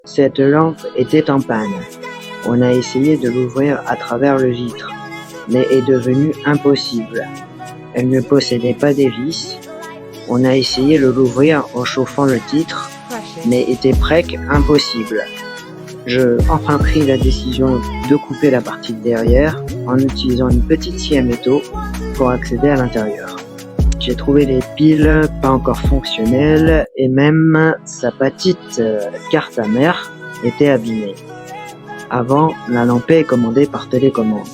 Cette lampe était en panne. On a essayé de l'ouvrir à travers le vitre, mais est devenu impossible. Elle ne possédait pas des vis. On a essayé de l'ouvrir en chauffant le titre, mais était presque impossible. J'ai enfin pris la décision de couper la partie de derrière en utilisant une petite scie à métaux pour accéder à l'intérieur. J'ai trouvé les piles pas encore fonctionnelles et même sa petite carte à mère était abîmée. Avant, la lampe est commandée par télécommande.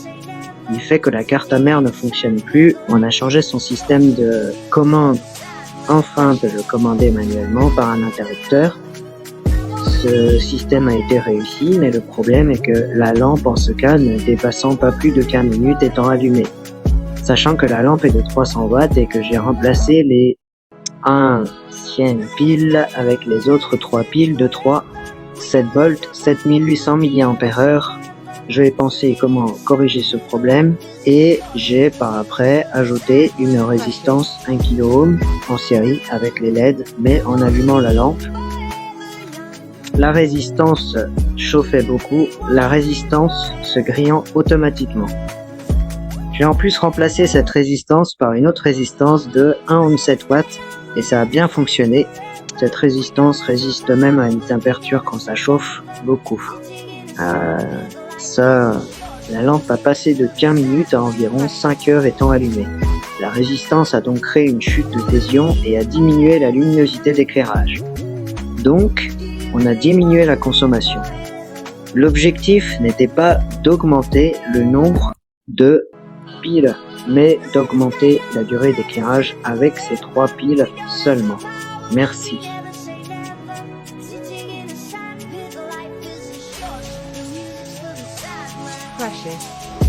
Du fait que la carte à mère ne fonctionne plus, on a changé son système de commande afin de le commander manuellement par un interrupteur. Ce système a été réussi, mais le problème est que la lampe en ce cas ne dépassant pas plus de 15 minutes étant allumée. Sachant que la lampe est de 300 watts et que j'ai remplacé les anciennes piles avec les autres 3 piles de 7 volts, 7800 mAh. Je vais penser comment corriger ce problème et j'ai par après ajouté une résistance 1 kΩ en série avec les LED, mais en allumant la lampe. La résistance chauffait beaucoup, la résistance se grillant automatiquement. J'ai en plus remplacé cette résistance par une autre résistance de 1,7 watts et ça a bien fonctionné. Cette résistance résiste même à une température quand ça chauffe beaucoup. La lampe a passé de 15 minutes à environ 5 heures étant allumée. La résistance a donc créé une chute de adhésion et a diminué la luminosité d'éclairage. Donc, on a diminué la consommation. L'objectif n'était pas d'augmenter le nombre de piles, mais d'augmenter la durée d'éclairage avec ces 3 piles seulement. Merci. Precious.